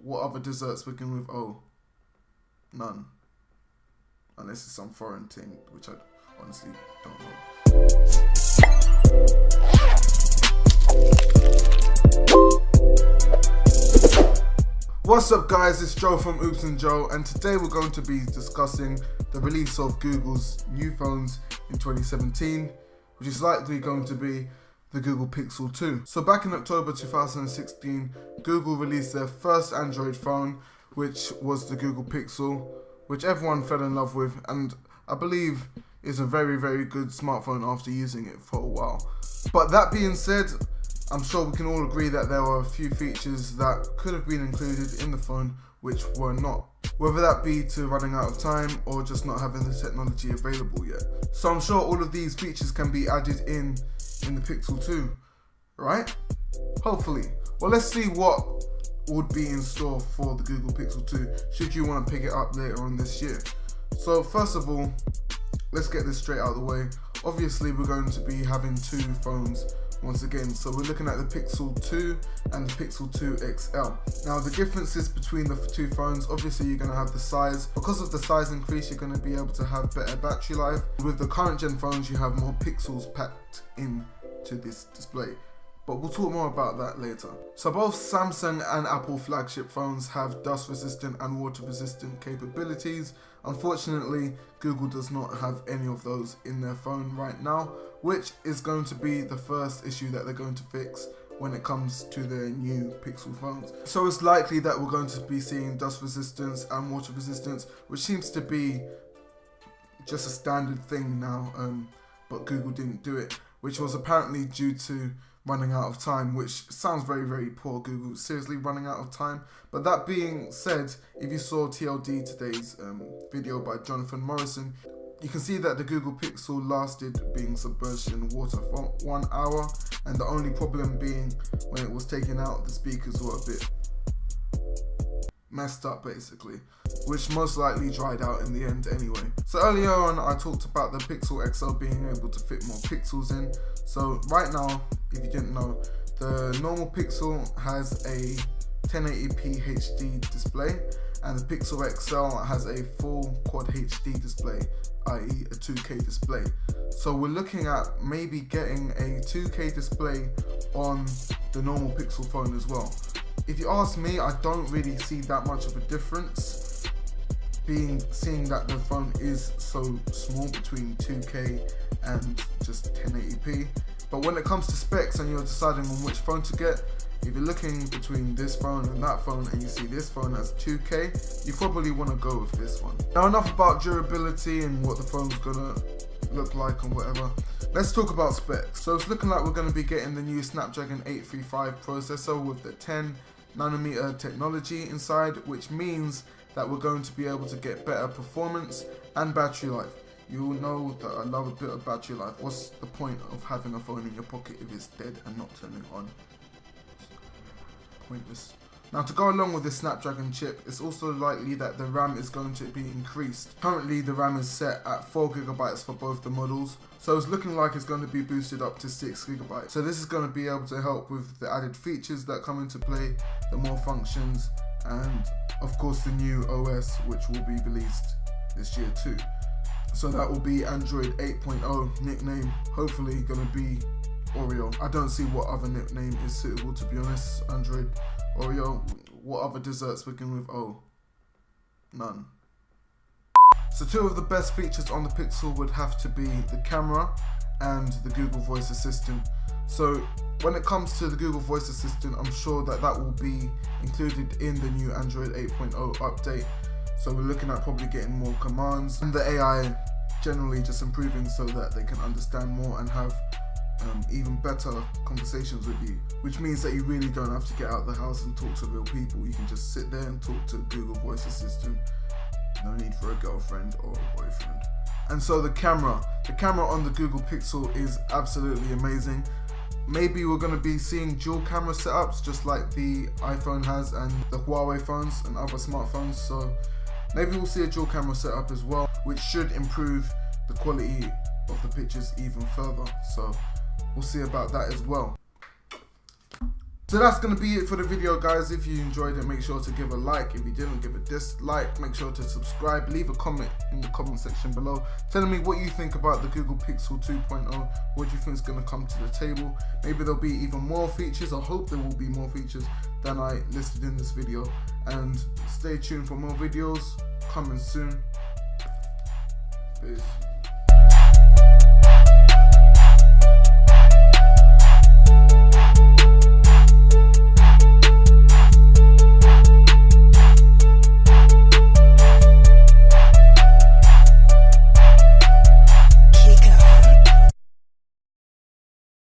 What other desserts begin with O? None. Unless it's some foreign thing, which I honestly don't know. What's up guys, it's Joe from Oops and Joe, and today we're going to be discussing the release of Google's new phones in 2017, which is likely going to be the Google Pixel 2. So back in October 2016, Google released their first Android phone, which was the Google Pixel, which everyone fell in love with, and I believe is a very, very good smartphone after using it for a while. But that being said, I'm sure we can all agree that there were a few features that could have been included in the phone which were not. Whether that be to running out of time or just not having the technology available yet. So I'm sure all of these features can be added in the Pixel 2, right? Hopefully. Well, let's see what would be in store for the Google Pixel 2 should you want to pick it up later on this year. So first of all, let's get this straight out of the way. Obviously we're going to be having two phones once again, so we're looking at the Pixel 2 and the Pixel 2 XL. Now the differences between the two phones, obviously you're going to have the size. Because of the size increase, you're going to be able to have better battery life. With the current gen phones, you have more pixels packed into this display, but we'll talk more about that later. So both Samsung and Apple flagship phones have dust resistant and water resistant capabilities. Unfortunately, Google does not have any of those in their phone right now, which is going to be the first issue that they're going to fix when it comes to their new Pixel phones. So it's likely that we're going to be seeing dust resistance and water resistance, which seems to be just a standard thing now, but Google didn't do it, which was apparently due to running out of time, which sounds very, very poor. Google seriously running out of time. But that being said, if you saw TLD today's video by Jonathan Morrison, you can see that the Google Pixel lasted being submerged in water for 1 hour, and the only problem being when it was taken out, the speakers were a bit messed up basically, which most likely dried out in the end anyway. So earlier on I talked about the Pixel XL being able to fit more pixels in. So right now, if you didn't know, the normal Pixel has a 1080p HD display, and the Pixel XL has a full Quad HD display, i.e. a 2K display. So we're looking at maybe getting a 2K display on the normal Pixel phone as well. If you ask me, I don't really see that much of a difference, seeing that the phone is so small between 2K and just 1080p. But when it comes to specs and you're deciding on which phone to get, if you're looking between this phone and that phone and you see this phone as 2K, you probably want to go with this one. Now enough about durability and what the phone's gonna look like and whatever. Let's talk about specs. So it's looking like we're going to be getting the new Snapdragon 835 processor with the 10nm technology inside, which means that we're going to be able to get better performance and battery life. You all know that I love a bit of battery life. What's the point of having a phone in your pocket if it's dead and not turning on? Pointless. Now to go along with this Snapdragon chip, it's also likely that the RAM is going to be increased. Currently the RAM is set at 4GB for both the models, so it's looking like it's going to be boosted up to 6GB. So this is going to be able to help with the added features that come into play, the more functions, and of course the new OS which will be released this year too. So that will be Android 8.0, nickname hopefully going to be Oreo. I don't see what other nickname is suitable, to be honest. Android, Oreo. What other desserts begin with O? None. So two of the best features on the Pixel would have to be the camera and the Google Voice Assistant. So when it comes to the Google Voice Assistant, I'm sure that will be included in the new Android 8.0 update. So we're looking at probably getting more commands and the AI generally just improving so that they can understand more and have even better conversations with you, which means that you really don't have to get out of the house and talk to real people. You can just sit there and talk to Google Voice Assistant. No need for a girlfriend or a boyfriend. And so the camera on the Google Pixel is absolutely amazing. Maybe we're going to be seeing dual camera setups just like the iPhone has and the Huawei phones and other smartphones. So maybe we'll see a dual camera setup as well, which should improve the quality of the pictures even further. So we'll see about that as well. So that's going to be it for the video, guys. If you enjoyed it, make sure to give a like. If you didn't, give a dislike. Make sure to subscribe. Leave a comment in the comment section below telling me what you think about the Google Pixel 2.0. What do you think is going to come to the table? Maybe there'll be even more features. I hope there will be more features than I listed in this video. And stay tuned for more videos coming soon. Peace.